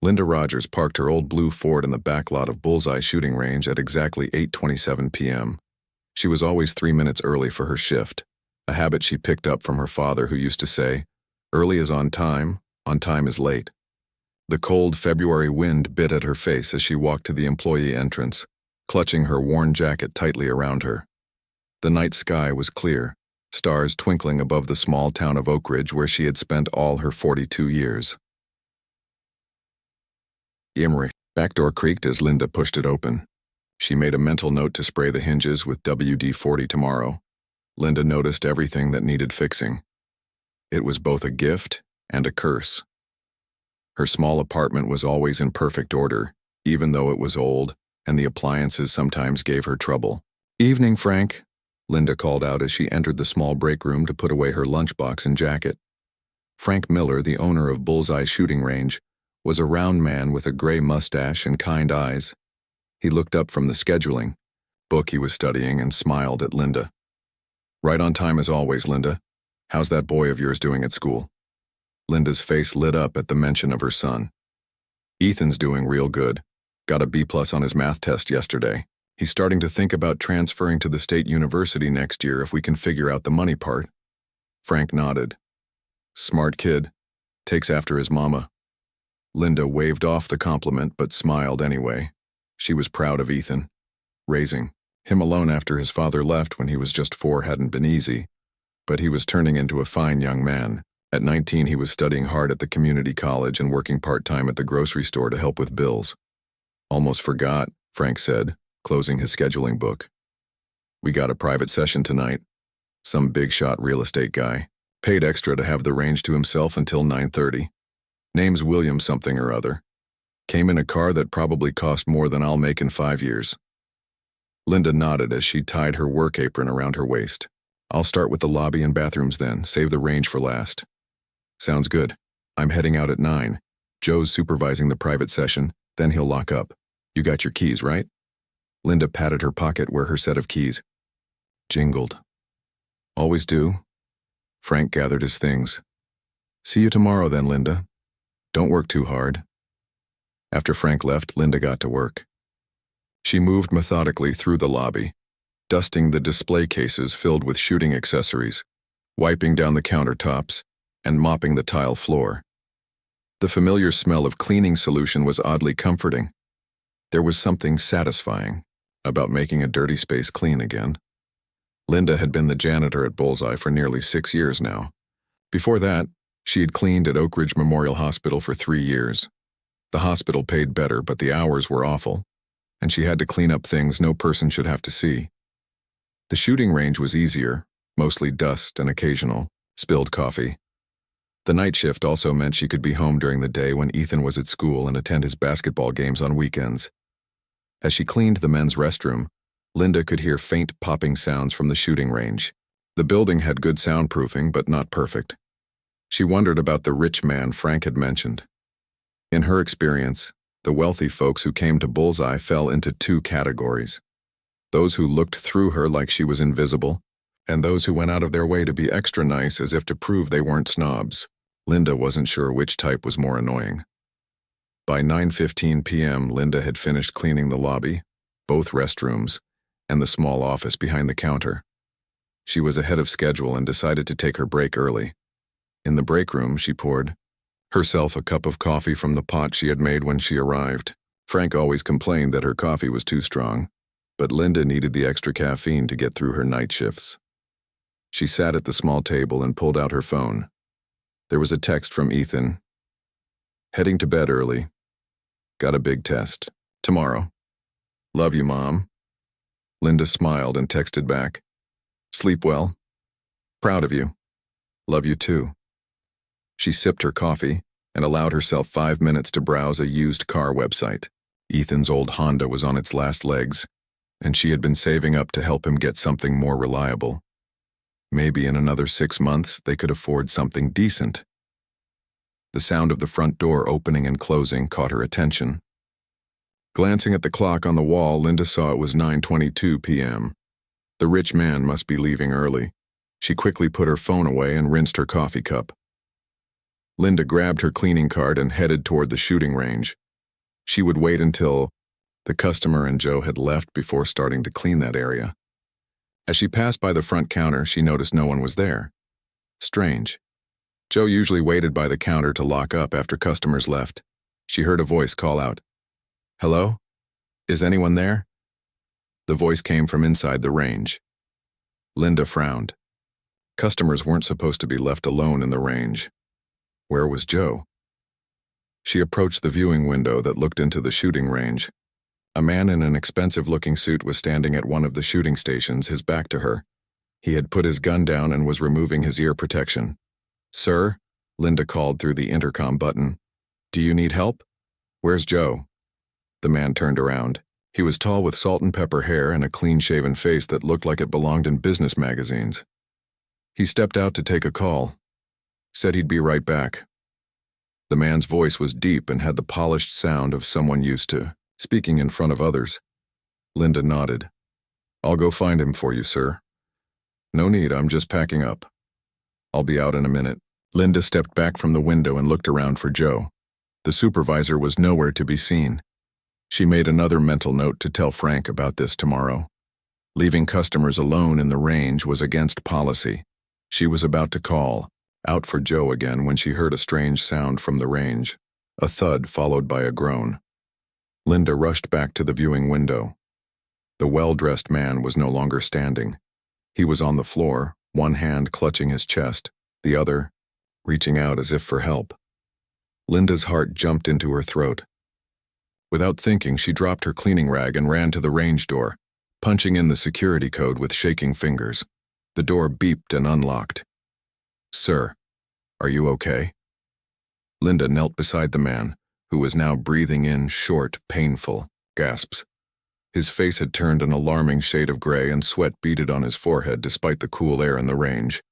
Linda Rogers parked her old blue Ford in the back lot of Bullseye shooting range at exactly 8:27 p.m. She was always 3 minutes early for her shift, a habit she picked up from her father who used to say, "Early is on time is late." The cold February wind bit at her face as she walked to the employee entrance, clutching her worn jacket tightly around her. The night sky was clear, stars twinkling above the small town of Oak Ridge where she had spent all her 42 years. Emery. Back door creaked as Linda pushed it open. She made a mental note to spray the hinges with WD-40 tomorrow. Linda noticed everything that needed fixing. It was both a gift and a curse. Her small apartment was always in perfect order, even though it was old, and the appliances sometimes gave her trouble. "Evening, Frank," Linda called out as she entered the small break room to put away her lunchbox and jacket. Frank Miller, the owner of Bullseye Shooting Range, was a round man with a gray mustache and kind eyes. He looked up from the scheduling book he was studying and smiled at Linda. "Right on time as always, Linda. How's that boy of yours doing at school?" Linda's face lit up at the mention of her son. "Ethan's doing real good. Got a B+ on his math test yesterday. He's starting to think about transferring to the state university next year if we can figure out the money part." Frank nodded. "Smart kid. Takes after his mama." Linda waved off the compliment but smiled anyway. She was proud of Ethan. Raising him alone after his father left when he was just 4 hadn't been easy, but he was turning into a fine young man. At 19, he was studying hard at the community college and working part-time at the grocery store to help with bills. "Almost forgot," Frank said, closing his scheduling book. "We got a private session tonight. Some big-shot real estate guy. Paid extra to have the range to himself until 9:30. Name's William something or other. Came in a car that probably cost more than I'll make in 5 years." Linda nodded as she tied her work apron around her waist. "I'll start with the lobby and bathrooms then, save the range for last." "Sounds good. I'm heading out at 9. Joe's supervising the private session, then he'll lock up. You got your keys, right?" Linda patted her pocket where her set of keys jingled. "Always do." Frank gathered his things. "See you tomorrow then, Linda. Don't work too hard." After Frank left, Linda got to work. She moved methodically through the lobby, dusting the display cases filled with shooting accessories, wiping down the countertops, and mopping the tile floor. The familiar smell of cleaning solution was oddly comforting. There was something satisfying about making a dirty space clean again. Linda had been the janitor at Bullseye for nearly 6 years now. Before that, she had cleaned at Oak Ridge Memorial Hospital for 3 years. The hospital paid better, but the hours were awful, and she had to clean up things no person should have to see. The shooting range was easier, mostly dust and occasional spilled coffee. The night shift also meant she could be home during the day when Ethan was at school and attend his basketball games on weekends. As she cleaned the men's restroom, Linda could hear faint popping sounds from the shooting range. The building had good soundproofing, but not perfect. She wondered about the rich man Frank had mentioned. In her experience, the wealthy folks who came to Bullseye fell into 2 categories. Those who looked through her like she was invisible, and those who went out of their way to be extra nice as if to prove they weren't snobs. Linda wasn't sure which type was more annoying. By 9:15 p.m., Linda had finished cleaning the lobby, both restrooms, and the small office behind the counter. She was ahead of schedule and decided to take her break early. In the break room, she poured herself a cup of coffee from the pot she had made when she arrived. Frank always complained that her coffee was too strong, but Linda needed the extra caffeine to get through her night shifts. She sat at the small table and pulled out her phone. There was a text from Ethan. "Heading to bed early. Got a big test. Tomorrow. Love you, Mom." Linda smiled and texted back, "Sleep well. Proud of you. Love you too." She sipped her coffee and allowed herself 5 minutes to browse a used car website. Ethan's old Honda was on its last legs, and she had been saving up to help him get something more reliable. Maybe in another 6 months they could afford something decent. The sound of the front door opening and closing caught her attention. Glancing at the clock on the wall, Linda saw it was 9:22 p.m. The rich man must be leaving early. She quickly put her phone away and rinsed her coffee cup. Linda grabbed her cleaning cart and headed toward the shooting range. She would wait until the customer and Joe had left before starting to clean that area. As she passed by the front counter, she noticed no one was there. Strange. Joe usually waited by the counter to lock up after customers left. She heard a voice call out, "Hello? Is anyone there?" The voice came from inside the range. Linda frowned. Customers weren't supposed to be left alone in the range. Where was Joe? She approached the viewing window that looked into the shooting range. A man in an expensive-looking suit was standing at one of the shooting stations, his back to her. He had put his gun down and was removing his ear protection. "Sir?" Linda called through the intercom button. "Do you need help? Where's Joe?" The man turned around. He was tall with salt and pepper hair and a clean-shaven face that looked like it belonged in business magazines. He stepped out to take a call. Said he'd be right back. The man's voice was deep and had the polished sound of someone used to speaking in front of others. Linda nodded. "I'll go find him for you, sir." "No need, I'm just packing up. I'll be out in a minute." Linda stepped back from the window and looked around for Joe. The supervisor was nowhere to be seen. She made another mental note to tell Frank about this tomorrow. Leaving customers alone in the range was against policy. She was about to call out for Joe again when she heard a strange sound from the range, a thud followed by a groan. Linda rushed back to the viewing window. The well-dressed man was no longer standing. He was on the floor, one hand clutching his chest, the other reaching out as if for help. Linda's heart jumped into her throat. Without thinking, she dropped her cleaning rag and ran to the range door, punching in the security code with shaking fingers. The door beeped and unlocked. "Sir, are you okay?" Linda knelt beside the man, who was now breathing in short, painful gasps. His face had turned an alarming shade of gray and sweat beaded on his forehead despite the cool air in the range.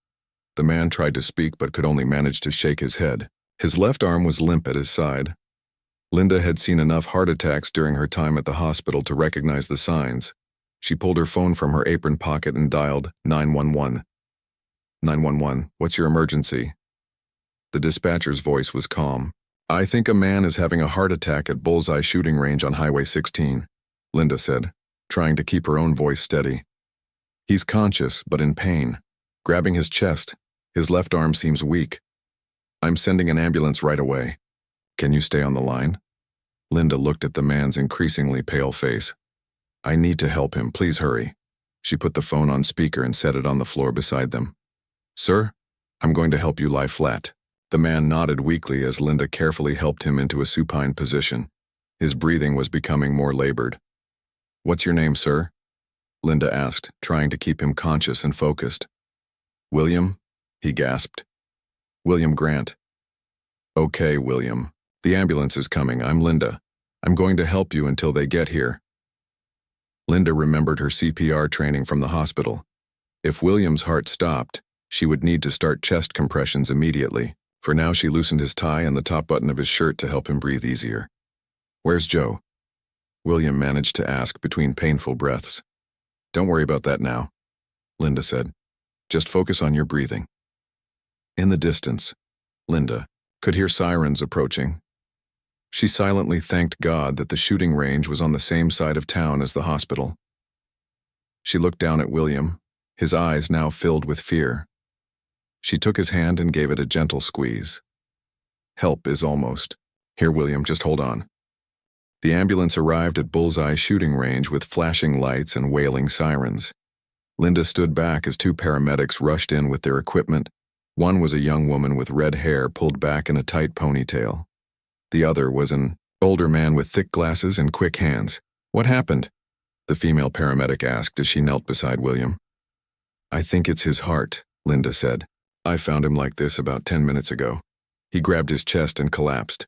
The man tried to speak but could only manage to shake his head. His left arm was limp at his side. Linda had seen enough heart attacks during her time at the hospital to recognize the signs. She pulled her phone from her apron pocket and dialed 911. 911, what's your emergency? The dispatcher's voice was calm. "I think a man is having a heart attack at Bullseye Shooting Range on Highway 16, Linda said, trying to keep her own voice steady. "He's conscious, but in pain, grabbing his chest. His left arm seems weak. I'm sending an ambulance right away. Can you stay on the line?" Linda looked at the man's increasingly pale face. "I need to help him, please hurry." She put the phone on speaker and set it on the floor beside them. "Sir, I'm going to help you lie flat." The man nodded weakly as Linda carefully helped him into a supine position. His breathing was becoming more labored. "What's your name, sir?" Linda asked, trying to keep him conscious and focused. "William?" he gasped. "William Grant." "Okay, William. The ambulance is coming. I'm Linda. I'm going to help you until they get here." Linda remembered her CPR training from the hospital. If William's heart stopped, she would need to start chest compressions immediately. For now, she loosened his tie and the top button of his shirt to help him breathe easier. "Where's Joe?" William managed to ask between painful breaths. "Don't worry about that now," Linda said. "Just focus on your breathing." In the distance, Linda could hear sirens approaching. She silently thanked God that the shooting range was on the same side of town as the hospital. She looked down at William, his eyes now filled with fear. She took his hand and gave it a gentle squeeze. "Help is almost. Here, William, just hold on." The ambulance arrived at Bullseye Shooting Range with flashing lights and wailing sirens. Linda stood back as two paramedics rushed in with their equipment. One was a young woman with red hair pulled back in a tight ponytail. The other was an older man with thick glasses and quick hands. "What happened?" the female paramedic asked as she knelt beside William. "I think it's his heart," Linda said. "I found him like this about 10 minutes ago. He grabbed his chest and collapsed."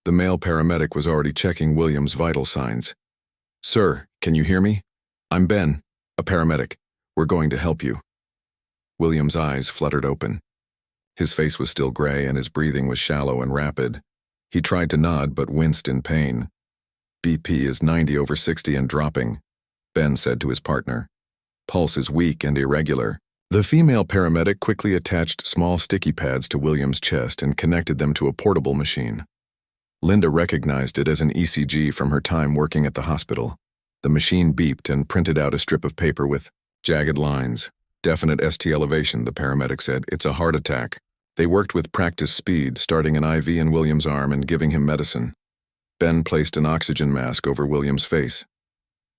The male paramedic was already checking William's vital signs. "Sir, can you hear me? I'm Ben, a paramedic. We're going to help you." William's eyes fluttered open. His face was still gray and his breathing was shallow and rapid. He tried to nod but winced in pain. "BP is 90/60 and dropping," Ben said to his partner. "Pulse is weak and irregular. The female paramedic quickly attached small sticky pads to William's chest and connected them to a portable machine. Linda recognized it as an ECG from her time working at the hospital. The machine beeped and printed out a strip of paper with jagged lines. Definite ST elevation, the paramedic said. It's a heart attack. They worked with practice speed, starting an IV in William's arm and giving him medicine. Ben placed an oxygen mask over William's face.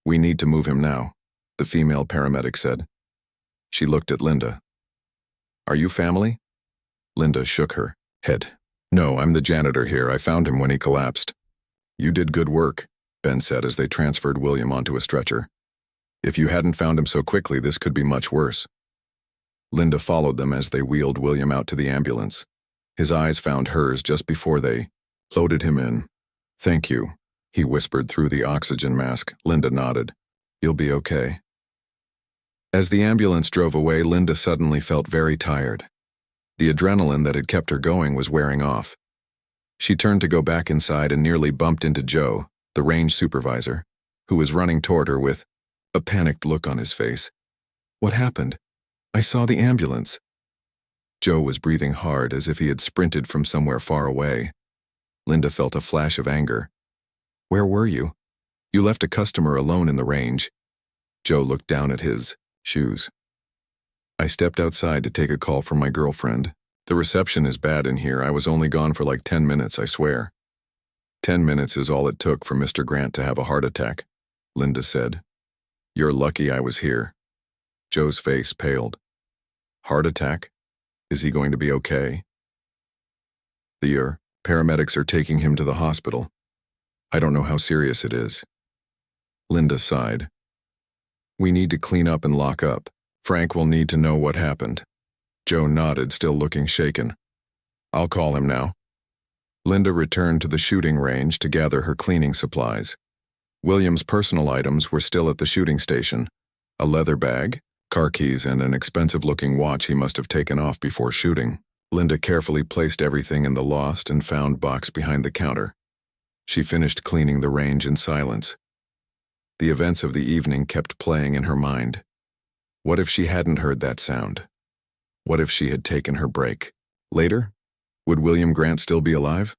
We need to move him now, the female paramedic said. She looked at Linda. Are you family? Linda shook her head. No, I'm the janitor here. I found him when he collapsed. You did good work, Ben said as they transferred William onto a stretcher. If you hadn't found him so quickly, this could be much worse. Linda followed them as they wheeled William out to the ambulance. His eyes found hers just before they loaded him in. Thank you, he whispered through the oxygen mask. Linda nodded. You'll be okay. As the ambulance drove away, Linda suddenly felt very tired. The adrenaline that had kept her going was wearing off. She turned to go back inside and nearly bumped into Joe, the range supervisor, who was running toward her with a panicked look on his face. What happened? I saw the ambulance. Joe was breathing hard as if he had sprinted from somewhere far away. Linda felt a flash of anger. Where were you? You left a customer alone in the range. Joe looked down at his shoes. I stepped outside to take a call from my girlfriend. The reception is bad in here. I was only gone for like 10 minutes, I swear. 10 minutes is all it took for Mr. Grant to have a heart attack, Linda said. You're lucky I was here. Joe's face paled. Heart attack? Is he going to be okay? The paramedics are taking him to the hospital. I don't know how serious it is. Linda sighed. We need to clean up and lock up. Frank will need to know what happened. Joe nodded, still looking shaken. I'll call him now. Linda returned to the shooting range to gather her cleaning supplies. William's personal items were still at the shooting station. A leather bag, car keys, and an expensive-looking watch he must have taken off before shooting. Linda carefully placed everything in the lost and found box behind the counter. She finished cleaning the range in silence. The events of the evening kept playing in her mind. What if she hadn't heard that sound? What if she had taken her break? Later, would William Grant still be alive?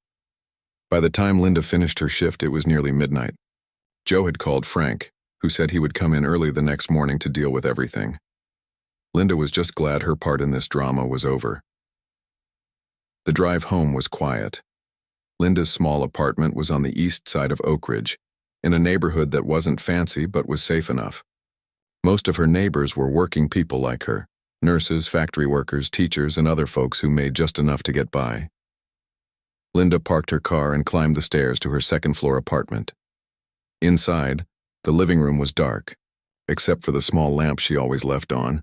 By the time Linda finished her shift, it was nearly midnight. Joe had called Frank, who said he would come in early the next morning to deal with everything. Linda was just glad her part in this drama was over. The drive home was quiet. Linda's small apartment was on the east side of Oak Ridge, in a neighborhood that wasn't fancy but was safe enough. Most of her neighbors were working people like her, nurses, factory workers, teachers, and other folks who made just enough to get by. Linda parked her car and climbed the stairs to her second-floor apartment. Inside, the living room was dark, except for the small lamp she always left on.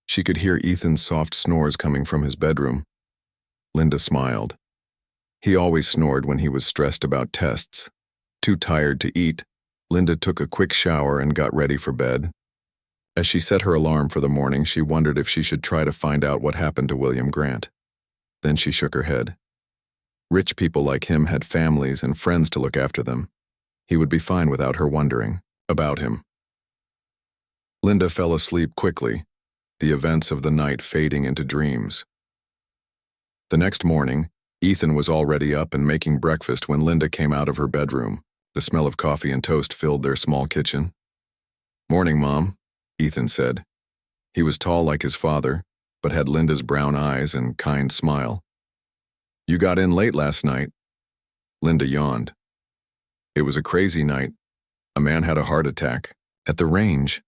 She could hear Ethan's soft snores coming from his bedroom. Linda smiled. He always snored when he was stressed about tests. Too tired to eat, Linda took a quick shower and got ready for bed. As she set her alarm for the morning, she wondered if she should try to find out what happened to William Grant. Then she shook her head. Rich people like him had families and friends to look after them. He would be fine without her wondering about him. Linda fell asleep quickly, the events of the night fading into dreams. The next morning, Ethan was already up and making breakfast when Linda came out of her bedroom. The smell of coffee and toast filled their small kitchen. Morning, Mom, Ethan said. He was tall like his father, but had Linda's brown eyes and kind smile. You got in late last night. Linda yawned. It was a crazy night. A man had a heart attack. At the range.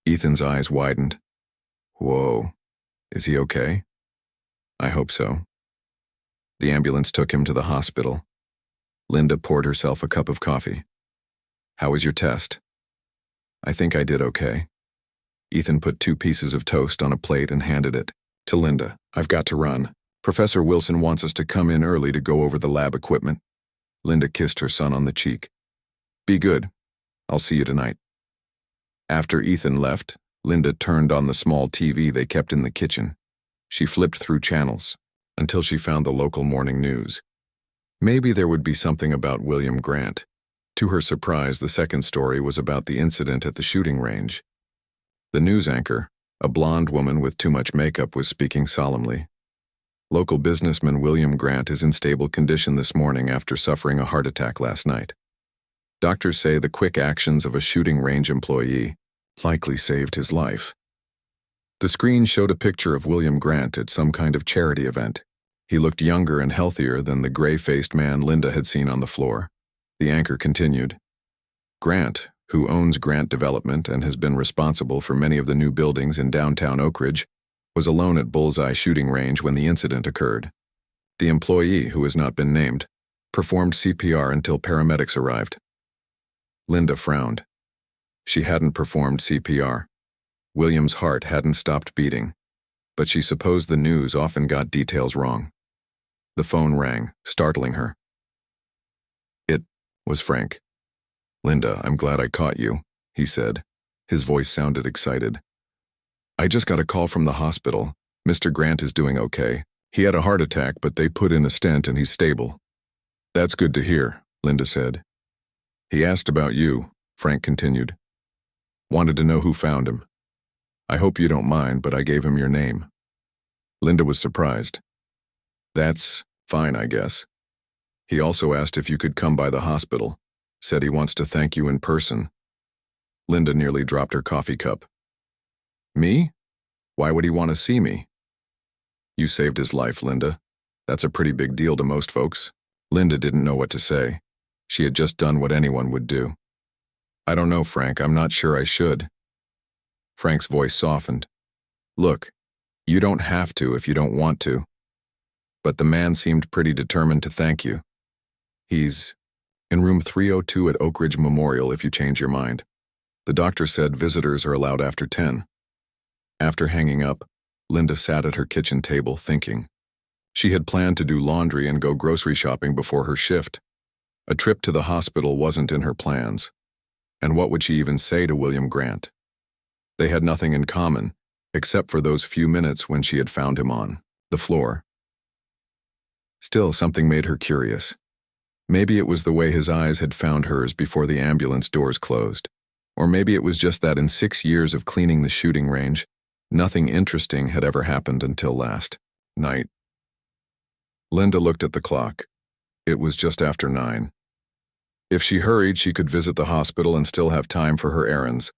Ethan's eyes widened. Whoa. Is he okay? I hope so. The ambulance took him to the hospital. Linda poured herself a cup of coffee. How was your test? I think I did okay. Ethan put 2 pieces of toast on a plate and handed it to Linda. I've got to run. Professor Wilson wants us to come in early to go over the lab equipment. Linda kissed her son on the cheek. Be good. I'll see you tonight. After Ethan left, Linda turned on the small TV they kept in the kitchen. She flipped through channels until she found the local morning news. Maybe there would be something about William Grant. To her surprise, the second story was about the incident at the shooting range. The news anchor, A blonde woman with too much makeup was speaking solemnly. Local businessman William Grant is in stable condition this morning after suffering a heart attack last night. Doctors say the quick actions of a shooting range employee likely saved his life. The screen showed a picture of William Grant at some kind of charity event. He looked younger and healthier than the gray-faced man Linda had seen on the floor. The anchor continued. Grant, who owns Grant Development and has been responsible for many of the new buildings in downtown Oak Ridge, was alone at Bullseye Shooting Range when the incident occurred. The employee, who has not been named, performed CPR until paramedics arrived. Linda frowned. She hadn't performed CPR. William's heart hadn't stopped beating, but she supposed the news often got details wrong. The phone rang, startling her. It was Frank. "Linda, I'm glad I caught you," he said. His voice sounded excited. "I just got a call from the hospital. Mr. Grant is doing okay. He had a heart attack, but they put in a stent and he's stable." "That's good to hear," Linda said. "He asked about you," Frank continued. "Wanted to know who found him. I hope you don't mind, but I gave him your name." Linda was surprised. "That's fine, I guess. He also asked if you could come by the hospital. Said he wants to thank you in person." Linda nearly dropped her coffee cup. "Me? Why would he want to see me?" "You saved his life, Linda. That's a pretty big deal to most folks." Linda didn't know what to say. She had just done what anyone would do. "I don't know, Frank. I'm not sure I should." Frank's voice softened. "Look, you don't have to if you don't want to." But the man seemed pretty determined to thank you. "He's in room 302 at Oak Ridge Memorial if you change your mind. The doctor said visitors are allowed after 10. After hanging up, Linda sat at her kitchen table thinking. She had planned to do laundry and go grocery shopping before her shift. A trip to the hospital wasn't in her plans. And what would she even say to William Grant? They had nothing in common, except for those few minutes when she had found him on the floor. Still, something made her curious. Maybe it was the way his eyes had found hers before the ambulance doors closed. Or maybe it was just that in 6 years of cleaning the shooting range, nothing interesting had ever happened until last night. Linda looked at the clock. It was just after 9. If she hurried, she could visit the hospital and still have time for her errands.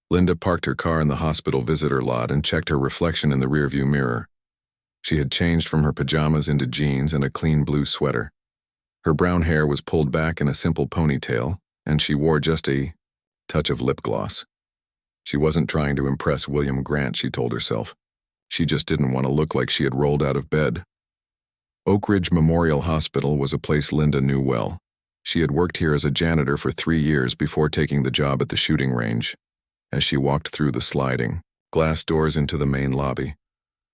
Linda parked her car in the hospital visitor lot and checked her reflection in the rearview mirror. She had changed from her pajamas into jeans and a clean blue sweater. Her brown hair was pulled back in a simple ponytail, and she wore just a touch of lip gloss. She wasn't trying to impress William Grant, she told herself. She just didn't want to look like she had rolled out of bed. Oak Ridge Memorial Hospital was a place Linda knew well. She had worked here as a janitor for 3 years before taking the job at the shooting range. As she walked through the sliding glass doors into the main lobby,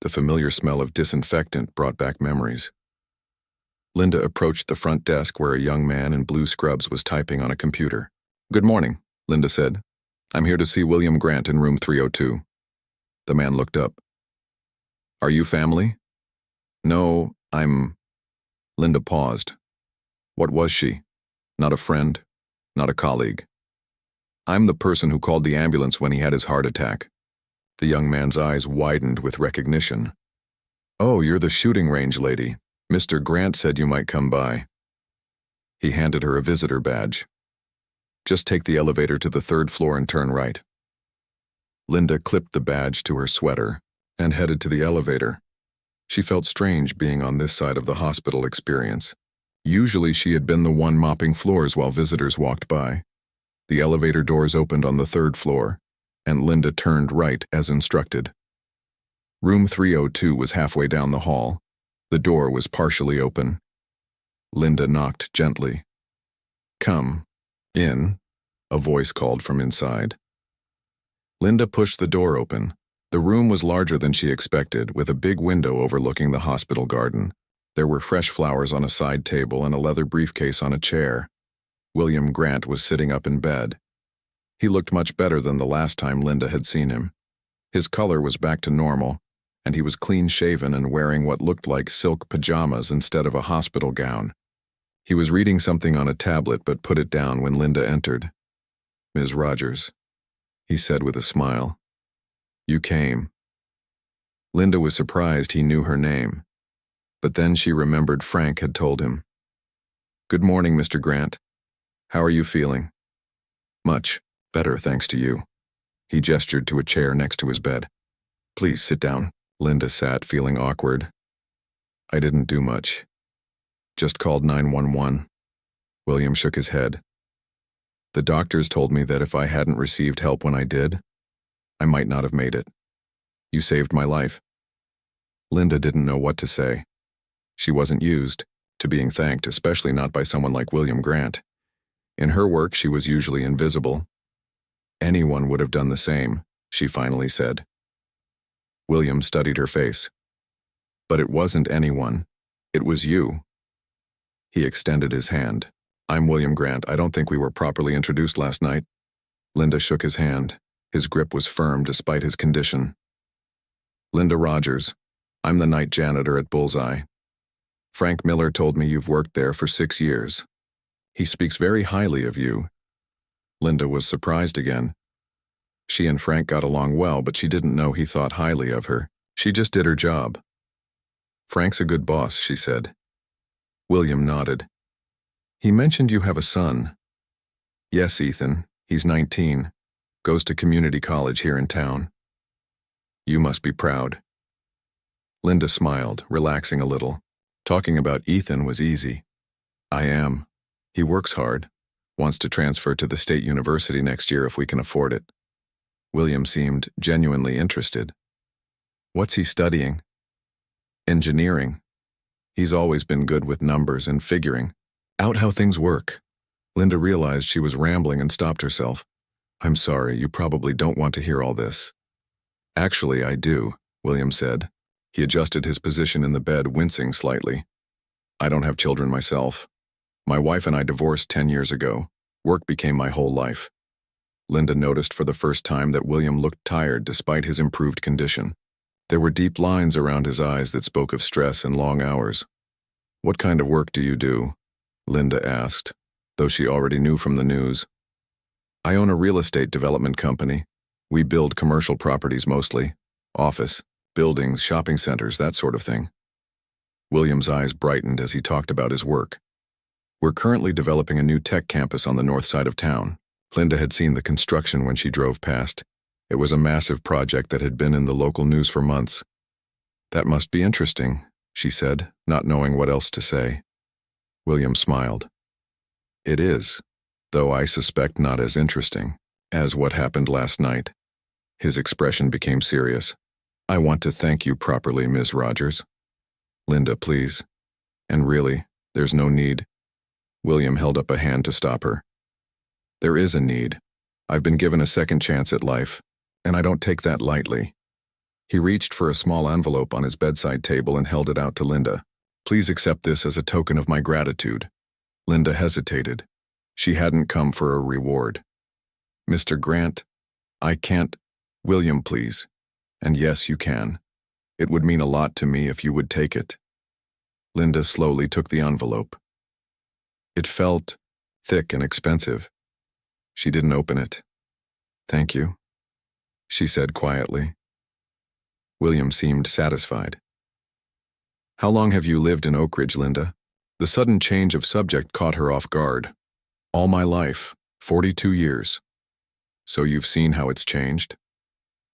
the familiar smell of disinfectant brought back memories. Linda approached the front desk where a young man in blue scrubs was typing on a computer. "Good morning," Linda said. "I'm here to see William Grant in room 302. The man looked up. "Are you family?" "No, I'm..." Linda paused. What was she? Not a friend, not a colleague. "I'm the person who called the ambulance when he had his heart attack." The young man's eyes widened with recognition. "Oh, you're the shooting range lady. Mr. Grant said you might come by." He handed her a visitor badge. "Just take the elevator to the 3rd floor and turn right." Linda clipped the badge to her sweater and headed to the elevator. She felt strange being on this side of the hospital experience. Usually she had been the one mopping floors while visitors walked by. The elevator doors opened on the 3rd floor, and Linda turned right as instructed. Room 302 was halfway down the hall. The door was partially open. Linda knocked gently. "Come in," a voice called from inside. Linda pushed the door open. The room was larger than she expected, with a big window overlooking the hospital garden. There were fresh flowers on a side table and a leather briefcase on a chair. William Grant was sitting up in bed. He looked much better than the last time Linda had seen him. His color was back to normal, and he was clean-shaven and wearing what looked like silk pajamas instead of a hospital gown. He was reading something on a tablet but put it down when Linda entered. "Ms. Rogers," he said with a smile. You came. Linda was surprised he knew her name, but then she remembered Frank had told him. Good morning, Mr. Grant. How are you feeling? Much better, thanks to you. He gestured to a chair next to his bed. Please sit down. Linda sat, feeling awkward. I didn't do much. Just called 911. William shook his head. The doctors told me that if I hadn't received help when I did, I might not have made it. You saved my life. Linda didn't know what to say. She wasn't used to being thanked, especially not by someone like William Grant. In her work, she was usually invisible. Anyone would have done the same, she finally said. William studied her face. But it wasn't anyone. It was you. He extended his hand. I'm William Grant. I don't think we were properly introduced last night. Linda shook his hand. His grip was firm despite his condition. Linda Rogers. I'm the night janitor at Bullseye. Frank Miller told me you've worked there for 6 years. He speaks very highly of you. Linda was surprised again. She and Frank got along well, but she didn't know he thought highly of her. She just did her job. Frank's a good boss, she said. William nodded. He mentioned you have a son. Yes, Ethan. He's 19. Goes to community college here in town. You must be proud. Linda smiled, relaxing a little. Talking about Ethan was easy. I am. He works hard. Wants to transfer to the state university next year if we can afford it. William seemed genuinely interested. What's he studying? Engineering. He's always been good with numbers and figuring out how things work. Linda realized she was rambling and stopped herself. I'm sorry, you probably don't want to hear all this. Actually, I do, William said. He adjusted his position in the bed, wincing slightly. I don't have children myself. My wife and I divorced 10 years ago. Work became my whole life. Linda noticed for the first time that William looked tired despite his improved condition. There were deep lines around his eyes that spoke of stress and long hours. What kind of work do you do? Linda asked, though she already knew from the news. I own a real estate development company. We build commercial properties mostly. Office, buildings, shopping centers, that sort of thing. William's eyes brightened as he talked about his work. We're currently developing a new tech campus on the north side of town. Linda had seen the construction when she drove past. It was a massive project that had been in the local news for months. That must be interesting, she said, not knowing what else to say. William smiled. It is, though I suspect not as interesting as what happened last night. His expression became serious. I want to thank you properly, Ms. Rogers. Linda, please. And really, there's no need. William held up a hand to stop her. There is a need. I've been given a second chance at life, and I don't take that lightly. He reached for a small envelope on his bedside table and held it out to Linda. Please accept this as a token of my gratitude. Linda hesitated. She hadn't come for a reward. Mr. Grant, I can't. William, please. And yes, you can. It would mean a lot to me if you would take it. Linda slowly took the envelope. It felt thick and expensive. She didn't open it. Thank you, she said quietly. William seemed satisfied. How long have you lived in Oak Ridge, Linda? The sudden change of subject caught her off guard. All my life, 42 years. So you've seen how it's changed?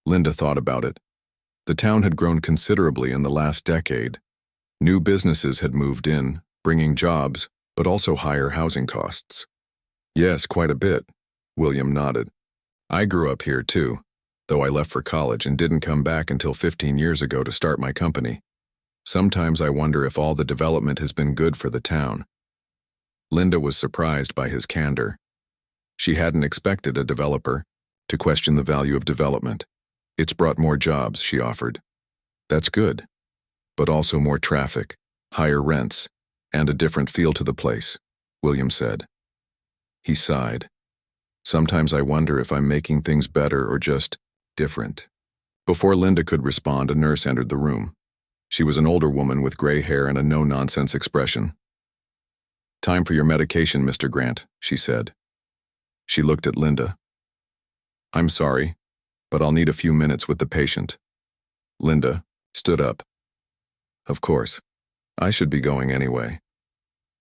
Linda thought about it. The town had grown considerably in the last decade. New businesses had moved in, bringing jobs, but also higher housing costs. Yes, quite a bit, William nodded. I grew up here too, though I left for college and didn't come back until 15 years ago to start my company. Sometimes I wonder if all the development has been good for the town. Linda was surprised by his candor. She hadn't expected a developer to question the value of development. It's brought more jobs, she offered. That's good, but also more traffic, higher rents, and a different feel to the place, William said. He sighed. Sometimes I wonder if I'm making things better or just different. Before Linda could respond, a nurse entered the room. She was an older woman with gray hair and a no-nonsense expression. Time for your medication, Mr. Grant, she said. She looked at Linda. I'm sorry. but I'll need a few minutes with the patient. Linda stood up. Of course. I should be going anyway.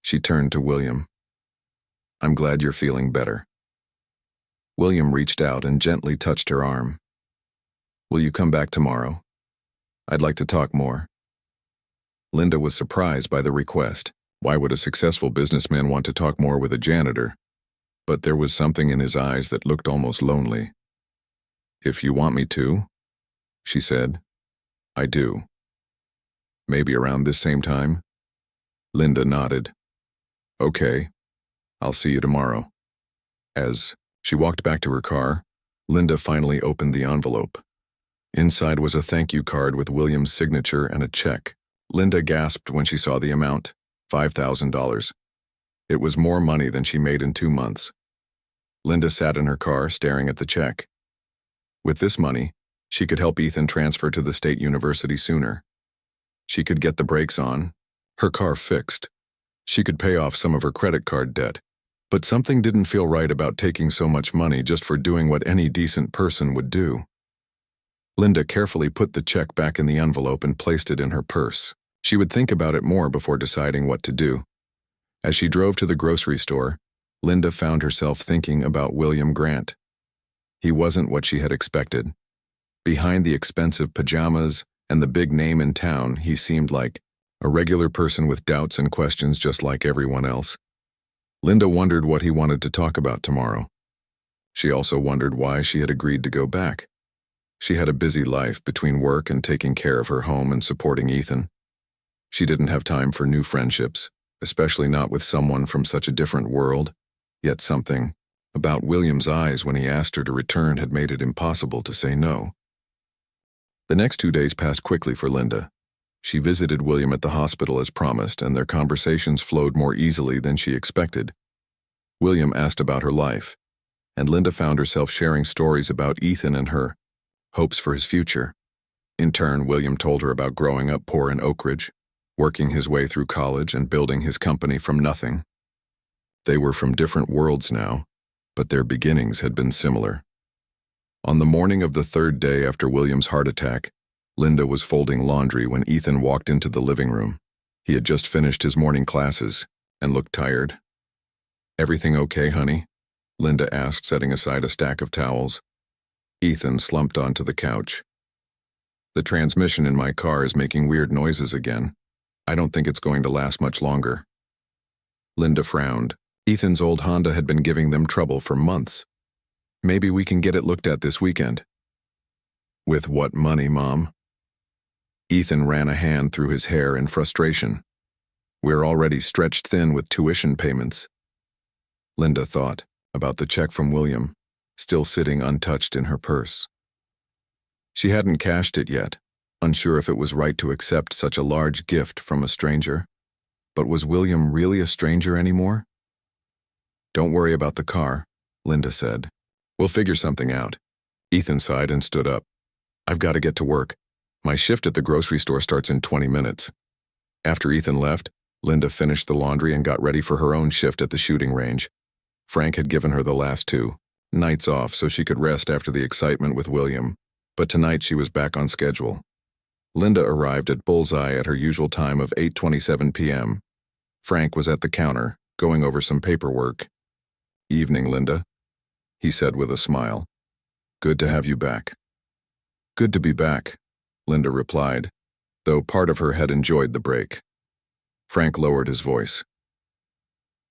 She turned to William. I'm glad you're feeling better. William reached out and gently touched her arm. Will you come back tomorrow? I'd like to talk more. Linda was surprised by the request. Why would a successful businessman want to talk more with a janitor? But there was something in his eyes that looked almost lonely. If you want me to, she said. I do. Maybe around this same time? Linda nodded. Okay. I'll see you tomorrow. As she walked back to her car, Linda finally opened the envelope. Inside was a thank you card with William's signature and a check. Linda gasped when she saw the amount, $5,000. It was more money than she made in 2 months. Linda sat in her car staring at the check. With this money, she could help Ethan transfer to the state university sooner. She could get the brakes on, her car fixed. She could pay off some of her credit card debt. But something didn't feel right about taking so much money just for doing what any decent person would do. Linda carefully put the check back in the envelope and placed it in her purse. She would think about it more before deciding what to do. As she drove to the grocery store, Linda found herself thinking about William Grant. He wasn't what she had expected. Behind the expensive pajamas and the big name in town, he seemed like a regular person with doubts and questions just like everyone else. Linda wondered what he wanted to talk about tomorrow. She also wondered why she had agreed to go back. She had a busy life between work and taking care of her home and supporting Ethan. She didn't have time for new friendships, especially not with someone from such a different world, yet something about William's eyes when he asked her to return had made it impossible to say no. The next 2 days passed quickly for Linda. She visited William at the hospital as promised, and their conversations flowed more easily than she expected. William asked about her life, and Linda found herself sharing stories about Ethan and her hopes for his future. In turn, William told her about growing up poor in Oak Ridge, working his way through college and building his company from nothing. They were from different worlds now, but their beginnings had been similar. On the morning of the 3rd day after William's heart attack, Linda was folding laundry when Ethan walked into the living room. He had just finished his morning classes and looked tired. Everything okay, honey? Linda asked, setting aside a stack of towels. Ethan slumped onto the couch. The transmission in my car is making weird noises again. I don't think it's going to last much longer. Linda frowned. Ethan's old Honda had been giving them trouble for months. Maybe we can get it looked at this weekend. With what money, Mom? Ethan ran a hand through his hair in frustration. We're already stretched thin with tuition payments. Linda thought about the check from William, still sitting untouched in her purse. She hadn't cashed it yet, unsure if it was right to accept such a large gift from a stranger. But was William really a stranger anymore? Don't worry about the car, Linda said. We'll figure something out. Ethan sighed and stood up. I've got to get to work. My shift at the grocery store starts in 20 minutes. After Ethan left, Linda finished the laundry and got ready for her own shift at the shooting range. Frank had given her the last 2 nights off so she could rest after the excitement with William, but tonight she was back on schedule. Linda arrived at Bullseye at her usual time of 8:27 p.m. Frank was at the counter, going over some paperwork. Evening, Linda, he said with a smile. Good to have you back. Good to be back, Linda replied, though part of her had enjoyed the break. Frank lowered his voice.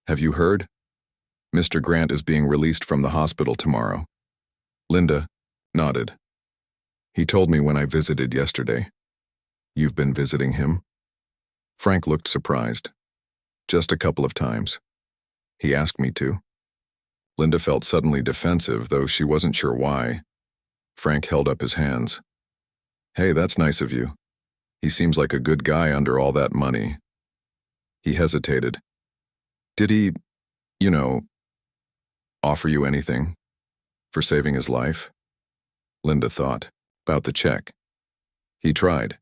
Have you heard? Mr. Grant is being released from the hospital tomorrow. Linda nodded. He told me when I visited yesterday. You've been visiting him? Frank looked surprised. Just a couple of times. He asked me to. Linda felt suddenly defensive, though she wasn't sure why. Frank held up his hands. Hey, that's nice of you. He seems like a good guy under all that money. He hesitated. Did he, offer you anything for saving his life? Linda thought about the check. He tried.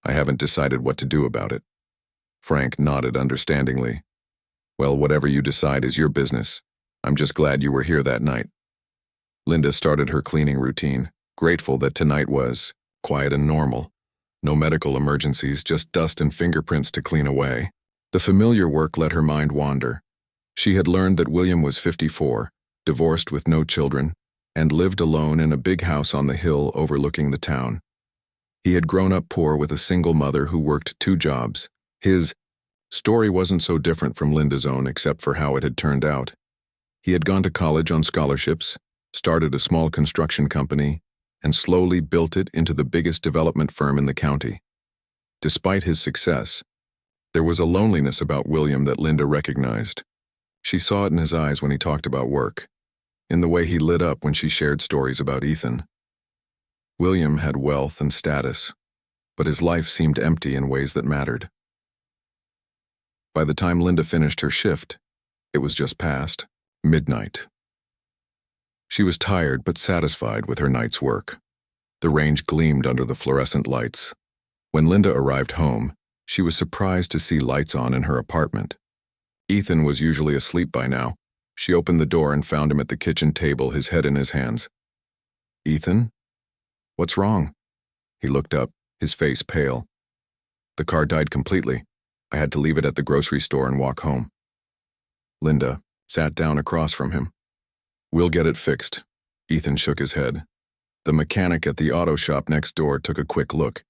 I haven't decided what to do about it. Frank nodded understandingly. Well, whatever you decide is your business. I'm just glad you were here that night. Linda started her cleaning routine, grateful that tonight was quiet and normal. No medical emergencies, just dust and fingerprints to clean away. The familiar work let her mind wander. She had learned that William was 54, divorced with no children, and lived alone in a big house on the hill overlooking the town. He had grown up poor with a single mother who worked 2 jobs. His story wasn't so different from Linda's own except for how it had turned out. He had gone to college on scholarships, started a small construction company, and slowly built it into the biggest development firm in the county. Despite his success, there was a loneliness about William that Linda recognized. She saw it in his eyes when he talked about work, in the way he lit up when she shared stories about Ethan. William had wealth and status, but his life seemed empty in ways that mattered. By the time Linda finished her shift, it was just past midnight. She was tired but satisfied with her night's work. The range gleamed under the fluorescent lights. When Linda arrived home, she was surprised to see lights on in her apartment. Ethan was usually asleep by now. She opened the door and found him at the kitchen table, his head in his hands. "Ethan? What's wrong?" He looked up, his face pale. "The car died completely. I had to leave it at the grocery store and walk home." Linda sat down across from him. "We'll get it fixed." Ethan shook his head. The mechanic at the auto shop next door took a quick look.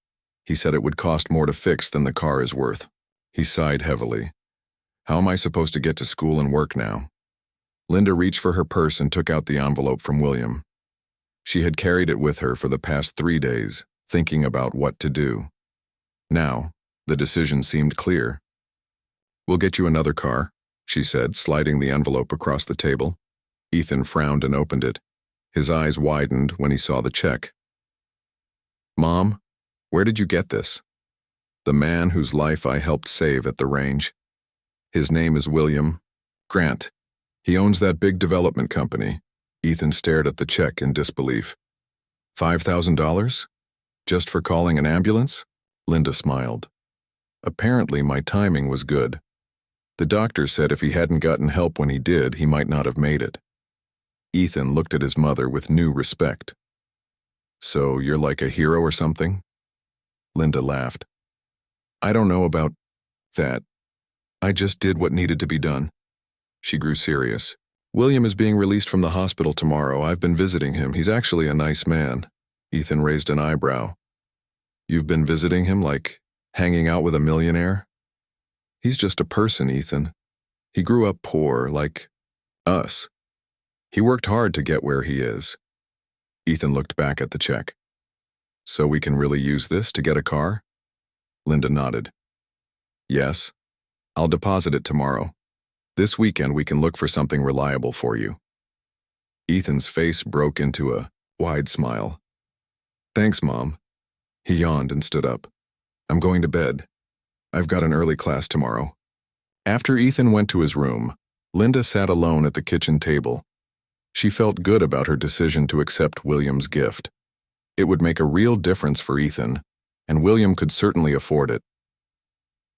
He said it would cost more to fix than the car is worth. He sighed heavily. "How am I supposed to get to school and work now?" Linda reached for her purse and took out the envelope from William. She had carried it with her for the past 3 days, thinking about what to do. Now, the decision seemed clear. "We'll get you another car," she said, sliding the envelope across the table. Ethan frowned and opened it. His eyes widened when he saw the check. "Mom, where did you get this?" "The man whose life I helped save at the range. His name is William Grant. He owns that big development company." Ethan stared at the check in disbelief. $5,000? Just for calling an ambulance?" Linda smiled. "Apparently my timing was good. The doctor said if he hadn't gotten help when he did, he might not have made it." Ethan looked at his mother with new respect. "So you're like a hero or something?" Linda laughed. "I don't know about that. I just did what needed to be done." She grew serious. "William is being released from the hospital tomorrow. I've been visiting him. He's actually a nice man." Ethan raised an eyebrow. "You've been visiting him, like hanging out with a millionaire?" "He's just a person, Ethan. He grew up poor, like us. He worked hard to get where he is." Ethan looked back at the check. "So we can really use this to get a car?" Linda nodded. "Yes. I'll deposit it tomorrow. This weekend we can look for something reliable for you." Ethan's face broke into a wide smile. "Thanks, Mom." He yawned and stood up. "I'm going to bed. I've got an early class tomorrow." After Ethan went to his room, Linda sat alone at the kitchen table. She felt good about her decision to accept William's gift. It would make a real difference for Ethan, and William could certainly afford it.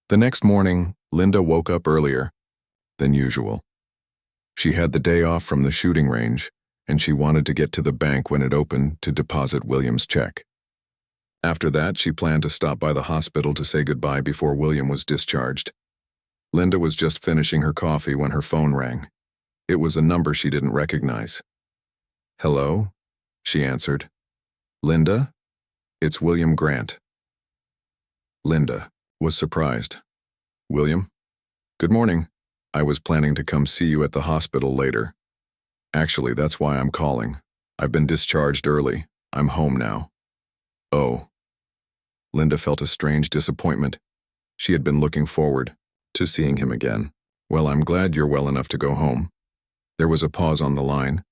The next morning, Linda woke up earlier than usual. She had the day off from the shooting range, and she wanted to get to the bank when it opened to deposit William's check. After that, she planned to stop by the hospital to say goodbye before William was discharged. Linda was just finishing her coffee when her phone rang. It was a number she didn't recognize. "Hello?" she answered. "Linda? It's William Grant." Linda was surprised. "William? Good morning. I was planning to come see you at the hospital later. Actually, that's why I'm calling. I've been discharged early. I'm home now." "Oh." Linda felt a strange disappointment. She had been looking forward to seeing him again. "Well, I'm glad you're well enough to go home." There was a pause on the line.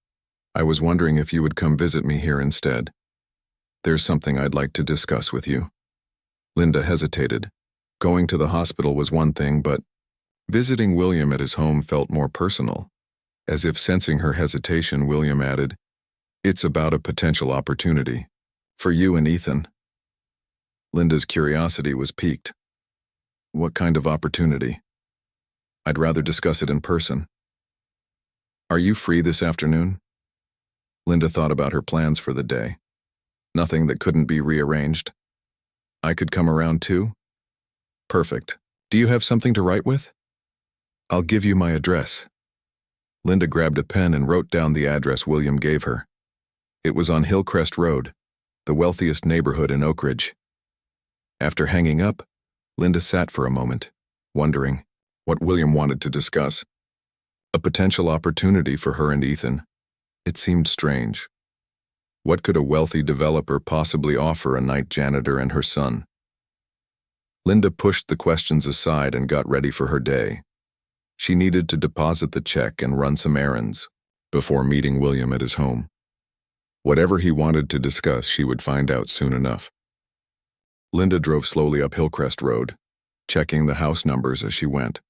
"I was wondering if you would come visit me here instead. There's something I'd like to discuss with you." Linda hesitated. Going to the hospital was one thing, but visiting William at his home felt more personal. As if sensing her hesitation, William added, "It's about a potential opportunity. For you and Ethan." Linda's curiosity was piqued. "What kind of opportunity?" "I'd rather discuss it in person." "Are you free this afternoon?" Linda thought about her plans for the day. Nothing that couldn't be rearranged. I could come around too? Perfect. Do you have something to write with? I'll give you my address. Linda grabbed a pen and wrote down the address William gave her. It was on Hillcrest Road, the wealthiest neighborhood in Oak Ridge. After hanging up, Linda sat for a moment, wondering what William wanted to discuss. A potential opportunity for her and Ethan. It seemed strange. What could a wealthy developer possibly offer a night janitor and her son? Linda pushed the questions aside and got ready for her day. She needed to deposit the check and run some errands before meeting William at his home. Whatever he wanted to discuss, she would find out soon enough. Linda drove slowly up Hillcrest Road, checking the house numbers as she went.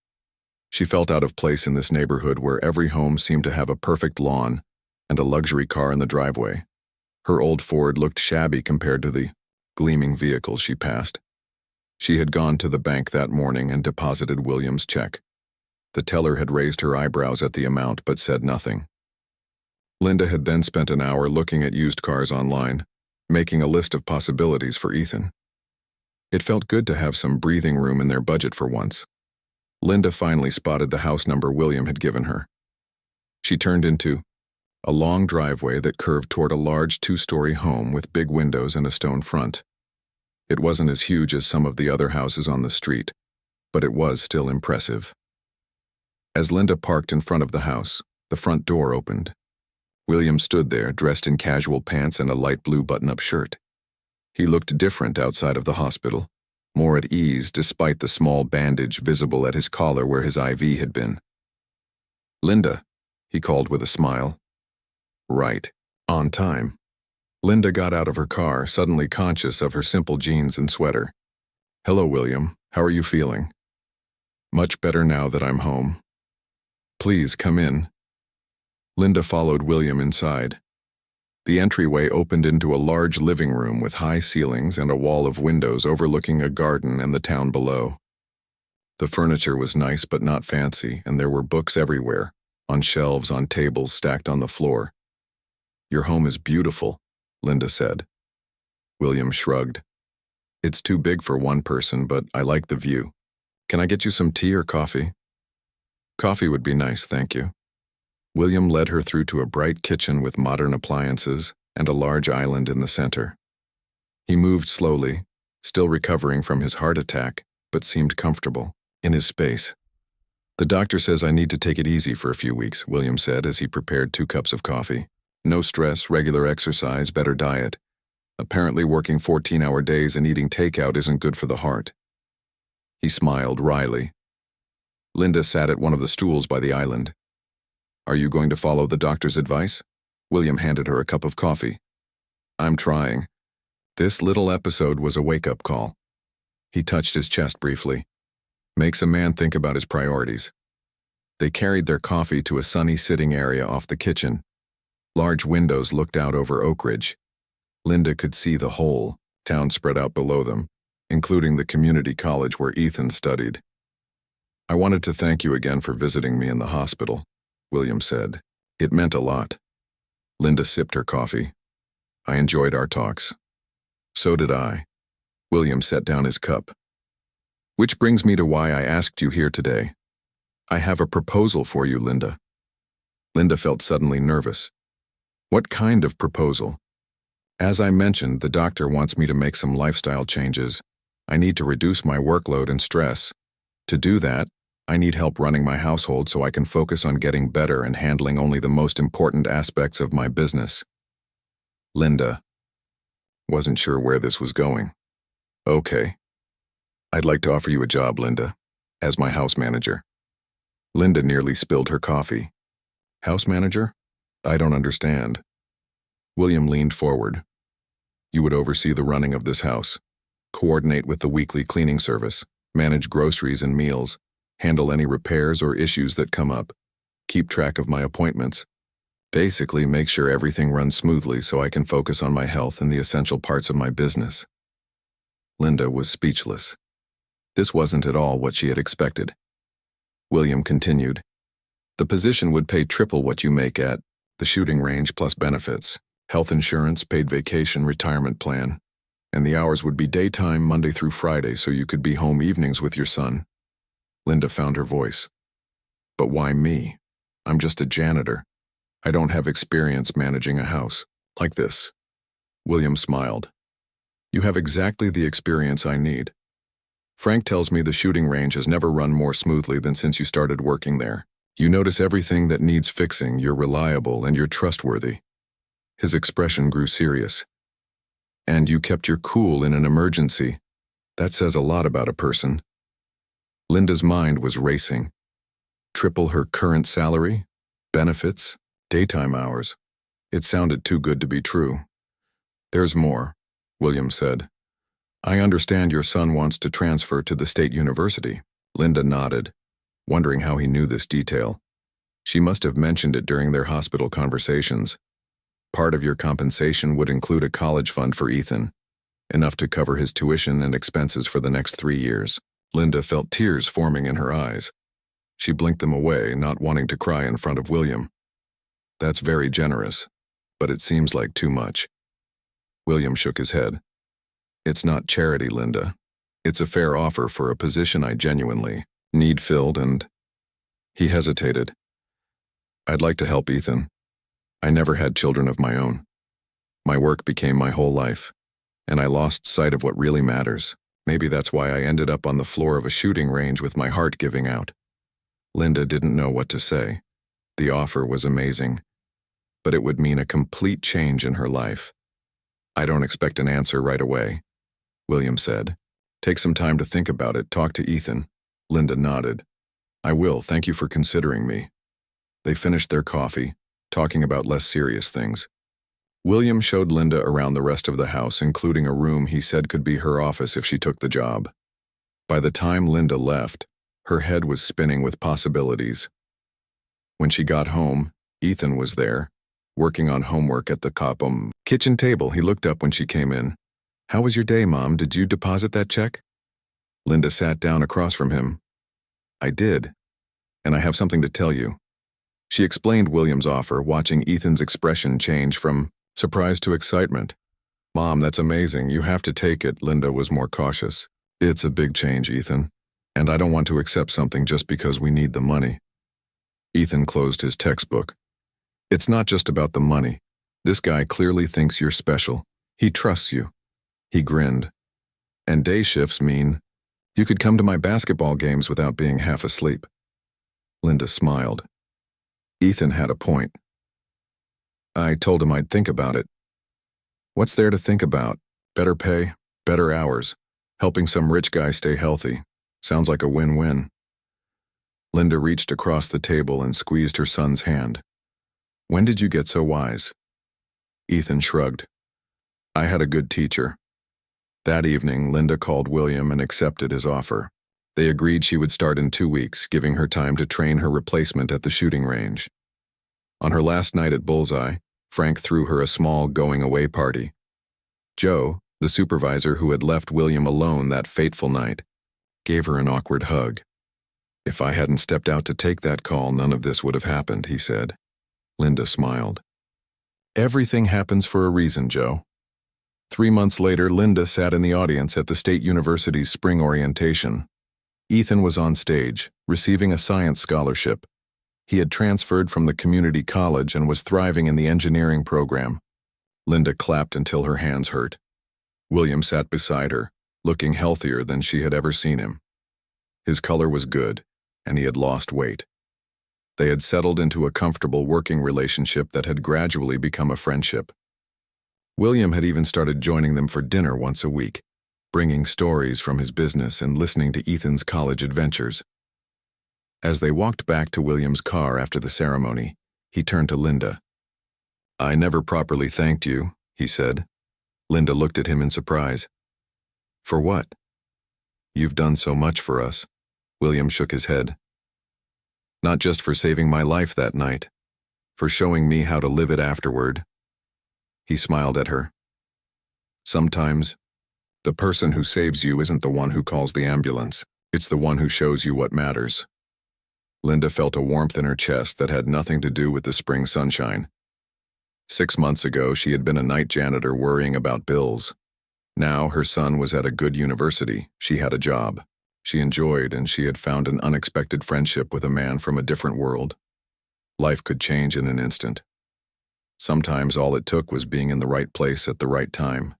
She felt out of place in this neighborhood where every home seemed to have a perfect lawn and a luxury car in the driveway. Her old Ford looked shabby compared to the gleaming vehicles she passed. She had gone to the bank that morning and deposited William's check. The teller had raised her eyebrows at the amount but said nothing. Linda had then spent an hour looking at used cars online, making a list of possibilities for Ethan. It felt good to have some breathing room in their budget for once. Linda finally spotted the house number William had given her. She turned into a long driveway that curved toward a large two-story home with big windows and a stone front. It wasn't as huge as some of the other houses on the street, but it was still impressive. As Linda parked in front of the house, the front door opened. William stood there, dressed in casual pants and a light blue button-up shirt. He looked different outside of the hospital, more at ease despite the small bandage visible at his collar where his IV had been. "Linda," he called with a smile. Right. On time. Linda got out of her car, suddenly conscious of her simple jeans and sweater. "Hello, William. How are you feeling?" "Much better now that I'm home." "Please come in." Linda followed William inside. The entryway opened into a large living room with high ceilings and a wall of windows overlooking a garden and the town below. The furniture was nice but not fancy, and there were books everywhere, on shelves, on tables, stacked on the floor. "Your home is beautiful," Linda said. William shrugged. "It's too big for one person, but I like the view. Can I get you some tea or coffee?" "Coffee would be nice, thank you." William led her through to a bright kitchen with modern appliances and a large island in the center. He moved slowly, still recovering from his heart attack, but seemed comfortable in his space. "The doctor says I need to take it easy for a few weeks," William said as he prepared 2 cups of coffee. "No stress, regular exercise, better diet. Apparently working 14-hour days and eating takeout isn't good for the heart." He smiled wryly. Linda sat at one of the stools by the island. "Are you going to follow the doctor's advice?" William handed her a cup of coffee. "I'm trying." This little episode was a wake-up call. He touched his chest briefly. Makes a man think about his priorities. They carried their coffee to a sunny sitting area off the kitchen. Large windows looked out over Oak Ridge. Linda could see the whole town spread out below them, including the community college where Ethan studied. "I wanted to thank you again for visiting me in the hospital," William said. "It meant a lot." Linda sipped her coffee. "I enjoyed our talks." "So did I." William set down his cup. "Which brings me to why I asked you here today. I have a proposal for you, Linda." Linda felt suddenly nervous. "What kind of proposal?" "As I mentioned, the doctor wants me to make some lifestyle changes. I need to reduce my workload and stress. To do that, I need help running my household so I can focus on getting better and handling only the most important aspects of my business." Linda wasn't sure where this was going. "Okay. I'd like to offer you a job, Linda, as my house manager." Linda nearly spilled her coffee. "House manager? I don't understand." William leaned forward. "You would oversee the running of this house, coordinate with the weekly cleaning service, manage groceries and meals, handle any repairs or issues that come up, keep track of my appointments. Basically, make sure everything runs smoothly so I can focus on my health and the essential parts of my business." Linda was speechless. This wasn't at all what she had expected. William continued. "The position would pay triple what you make at the shooting range plus benefits, Health insurance, paid vacation, retirement plan. And the hours would be daytime Monday through Friday so you could be home evenings with your son. Linda found her voice. But why me? I'm just a janitor. I don't have experience managing a house like this. William smiled. You have exactly the experience I need. Frank tells me the shooting range has never run more smoothly than since you started working there. You notice everything that needs fixing, you're reliable, and you're trustworthy. His expression grew serious. And you kept your cool in an emergency. That says a lot about a person. Linda's mind was racing. Triple her current salary? Benefits? Daytime hours? It sounded too good to be true. There's more, William said. I understand your son wants to transfer to the state university. Linda nodded, wondering how he knew this detail. She must have mentioned it during their hospital conversations. Part of your compensation would include a college fund for Ethan, enough to cover his tuition and expenses for the next 3 years. Linda felt tears forming in her eyes. She blinked them away, not wanting to cry in front of William. That's very generous, but it seems like too much. William shook his head. It's not charity, Linda. It's a fair offer for a position I genuinely need filled, and he hesitated. I'd like to help Ethan. I never had children of my own. My work became my whole life, and I lost sight of what really matters. Maybe that's why I ended up on the floor of a shooting range with my heart giving out. Linda didn't know what to say. The offer was amazing, but it would mean a complete change in her life. I don't expect an answer right away, William said. Take some time to think about it. Talk to Ethan. Linda nodded. I will. Thank you for considering me. They finished their coffee, talking about less serious things. William showed Linda around the rest of the house, including a room he said could be her office if she took the job. By the time Linda left, her head was spinning with possibilities. When she got home, Ethan was there, working on homework at the kitchen table. He looked up when she came in. How was your day, Mom? Did you deposit that check? Linda sat down across from him. I did, and I have something to tell you. She explained William's offer, watching Ethan's expression change from surprise to excitement. Mom, that's amazing. You have to take it. Linda was more cautious. It's a big change, Ethan, and I don't want to accept something just because we need the money. Ethan closed his textbook. It's not just about the money. This guy clearly thinks you're special. He trusts you. He grinned. And day shifts mean you could come to my basketball games without being half asleep. Linda smiled. Ethan had a point. I told him I'd think about it. What's there to think about? Better pay, better hours, helping some rich guy stay healthy. Sounds like a win-win. Linda reached across the table and squeezed her son's hand. When did you get so wise? Ethan shrugged. I had a good teacher. That evening, Linda called William and accepted his offer. They agreed she would start in 2 weeks, giving her time to train her replacement at the shooting range. On her last night at Bullseye, Frank threw her a small going-away party. Joe, the supervisor who had left William alone that fateful night, gave her an awkward hug. If I hadn't stepped out to take that call, none of this would have happened, he said. Linda smiled. Everything happens for a reason, Joe. 3 months later, Linda sat in the audience at the State University's spring orientation. Ethan was on stage, receiving a science scholarship. He had transferred from the community college and was thriving in the engineering program. Linda clapped until her hands hurt. William sat beside her, looking healthier than she had ever seen him. His color was good, and he had lost weight. They had settled into a comfortable working relationship that had gradually become a friendship. William had even started joining them for dinner once a week, bringing stories from his business and listening to Ethan's college adventures. As they walked back to William's car after the ceremony, he turned to Linda. I never properly thanked you, he said. Linda looked at him in surprise. For what? You've done so much for us. William shook his head. Not just for saving my life that night, for showing me how to live it afterward. He smiled at her. Sometimes, the person who saves you isn't the one who calls the ambulance. It's the one who shows you what matters. Linda felt a warmth in her chest that had nothing to do with the spring sunshine. 6 months ago, she had been a night janitor worrying about bills. Now her son was at a good university. She had a job she enjoyed, and she had found an unexpected friendship with a man from a different world. Life could change in an instant. Sometimes all it took was being in the right place at the right time,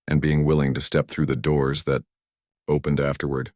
and being willing to step through the doors that opened afterward.